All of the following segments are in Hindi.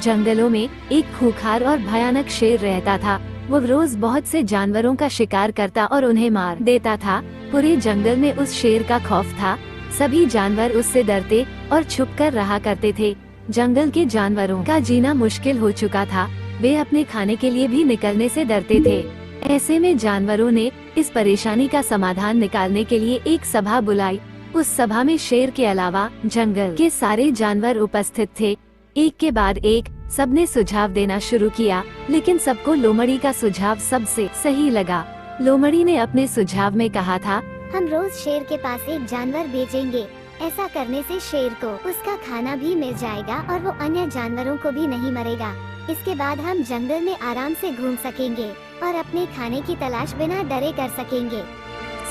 जंगलों में एक खूंखार और भयानक शेर रहता था। वो रोज बहुत से जानवरों का शिकार करता और उन्हें मार देता था। पूरे जंगल में उस शेर का खौफ था। सभी जानवर उससे डरते और छुपकर रहा करते थे। जंगल के जानवरों का जीना मुश्किल हो चुका था। वे अपने खाने के लिए भी निकलने से डरते थे। ऐसे में जानवरों ने इस परेशानी का समाधान निकालने के लिए एक सभा बुलाई। उस सभा में शेर के अलावा जंगल के सारे जानवर उपस्थित थे। एक के बाद एक सबने सुझाव देना शुरू किया, लेकिन सबको लोमड़ी का सुझाव सबसे सही लगा। लोमड़ी ने अपने सुझाव में कहा था, हम रोज शेर के पास एक जानवर बेचेंगे। ऐसा करने से शेर को उसका खाना भी मिल जाएगा और वो अन्य जानवरों को भी नहीं मरेगा। इसके बाद हम जंगल में आराम से घूम सकेंगे और अपने खाने की तलाश बिना डरे कर सकेंगे।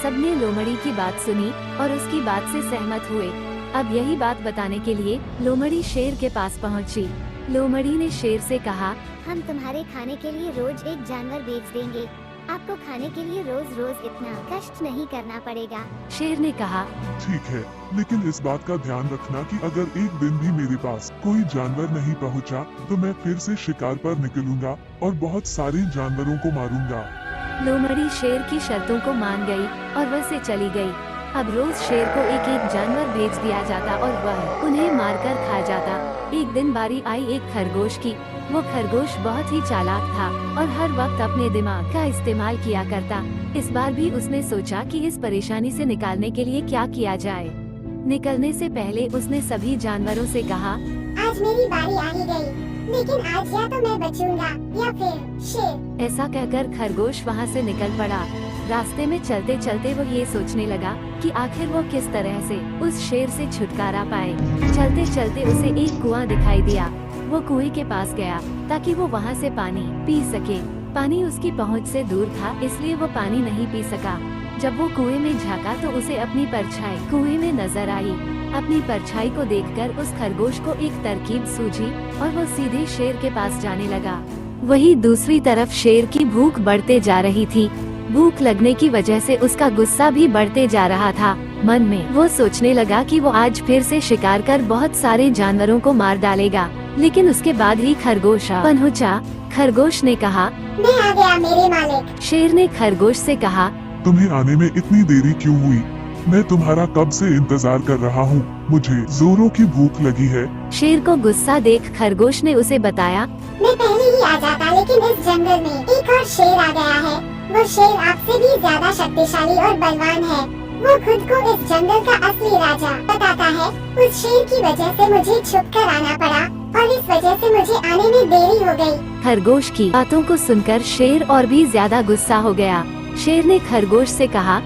सबने लोमड़ी की बात सुनी और उसकी बात से सहमत हुए। अब यही बात बताने के लिए लोमड़ी शेर के पास पहुंची। लोमड़ी ने शेर से कहा, हम तुम्हारे खाने के लिए रोज एक जानवर बेच देंगे। आपको खाने के लिए रोज रोज इतना कष्ट नहीं करना पड़ेगा। शेर ने कहा, ठीक है, लेकिन इस बात का ध्यान रखना कि अगर एक दिन भी मेरे पास कोई जानवर नहीं पहुंचा, तो मैं फिर से शिकार पर निकलूंगा और बहुत सारे जानवरों को मारूंगा। लोमड़ी शेर की शर्तों को मान गई और वह से चली गई। अब रोज शेर को एक एक जानवर भेज दिया जाता और वह उन्हें मारकर खा जाता। एक दिन बारी आई एक खरगोश की। वो खरगोश बहुत ही चालाक था और हर वक्त अपने दिमाग का इस्तेमाल किया करता। इस बार भी उसने सोचा कि इस परेशानी से निकालने के लिए क्या किया जाए। निकलने से पहले उसने सभी जानवरों से कहा, आज मेरी बारी आ ही गई, लेकिन आज या तो मैं बचूंगा या फिर शेर। ऐसा कहकर खरगोश वहाँ से निकल पड़ा। रास्ते में चलते चलते वो ये सोचने लगा कि आखिर वो किस तरह से उस शेर से छुटकारा पाए। चलते चलते उसे एक कुआं दिखाई दिया। वो कुएं के पास गया ताकि वो वहाँ से पानी पी सके। पानी उसकी पहुँच से दूर था, इसलिए वो पानी नहीं पी सका। जब वो कुएं में झांका तो उसे अपनी परछाई कुएं में नजर आई। अपनी परछाई को देखकर उस खरगोश को एक तरकीब सूझी और वो सीधे शेर के पास जाने लगा। वहीं दूसरी तरफ शेर की भूख बढ़ते जा रही थी। भूख लगने की वजह से उसका गुस्सा भी बढ़ते जा रहा था। मन में वो सोचने लगा कि वो आज फिर से शिकार कर बहुत सारे जानवरों को मार डालेगा। लेकिन उसके बाद ही खरगोश पहुंचा। खरगोश ने कहा, मैं आ गया मेरे मालिक। शेर ने खरगोश से कहा, तुम्हें आने में इतनी देरी क्यों हुई? मैं तुम्हारा कब से इंतजार कर रहा हूँ। मुझे जोरों की भूख लगी है। शेर को गुस्सा देख खरगोश ने उसे बताया, मैं पहले ही आ जाता, लेकिन इस जंगल में एक और शेर आ गया है। वो शेर आपसे भी ज्यादा शक्तिशाली और बलवान है। वो खुद को इस जंगल का असली राजा बताता है। उस शेर की वजह से मुझे छुप कर आना पड़ा और इस वजह से मुझे आने में देरी हो गई। खरगोश की बातों को सुनकर शेर और भी ज्यादा गुस्सा हो गया। शेर ने खरगोश से कहा,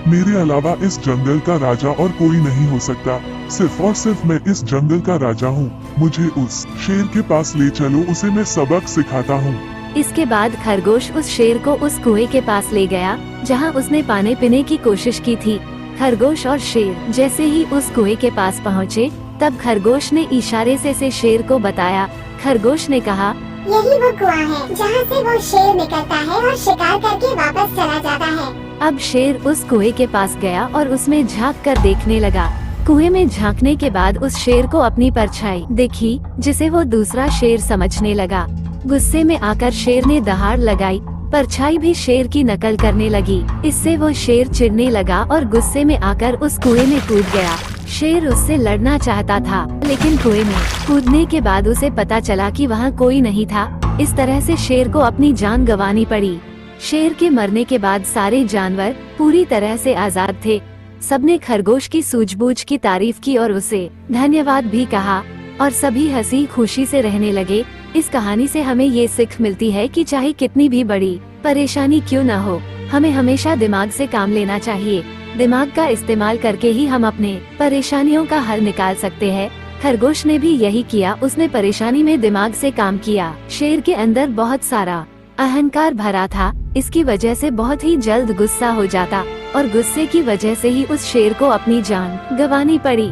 मेरे अलावा इस जंगल का राजा और कोई नहीं हो सकता। सिर्फ और सिर्फ मैं इस जंगल का राजा हूँ। मुझे उस शेर के पास ले चलो, उसे मैं सबक सिखाता हूँ। इसके बाद खरगोश उस शेर को उस कुएं के पास ले गया जहाँ उसने पानी पीने की कोशिश की थी। खरगोश और शेर जैसे ही उस कुएं के पास पहुँचे, तब खरगोश ने इशारे से शेर को बताया। खरगोश ने कहा, यही वो कुआं है जहाँ से वो शेर निकलता है और शिकार करके वापस चला जाता है। अब शेर उस कुएं के पास गया और उसमें झांक कर देखने लगा। कुएं में झांकने के बाद उस शेर को अपनी परछाई दिखी, जिसे वो दूसरा शेर समझने लगा। गुस्से में आकर शेर ने दहाड़ लगाई। परछाई भी शेर की नकल करने लगी। इससे वो शेर चिढ़ने लगा और गुस्से में आकर उस कुएं में कूद गया। शेर उससे लड़ना चाहता था, लेकिन कुएं में कूदने के बाद उसे पता चला कि वहाँ कोई नहीं था। इस तरह से शेर को अपनी जान गंवानी पड़ी। शेर के मरने के बाद सारे जानवर पूरी तरह से आजाद थे। सबने खरगोश की सूझबूझ की तारीफ की और उसे धन्यवाद भी कहा और सभी हंसी खुशी से रहने लगे। इस कहानी से हमें ये सीख मिलती है कि चाहे कितनी भी बड़ी परेशानी क्यों न हो, हमें हमेशा दिमाग से काम लेना चाहिए। दिमाग का इस्तेमाल करके ही हम अपने परेशानियों का हल निकाल सकते हैं। खरगोश ने भी यही किया। उसने परेशानी में दिमाग से काम किया। शेर के अंदर बहुत सारा अहंकार भरा था। इसकी वजह से बहुत ही जल्द गुस्सा हो जाता और गुस्से की वजह से ही उस शेर को अपनी जान गंवानी पड़ी।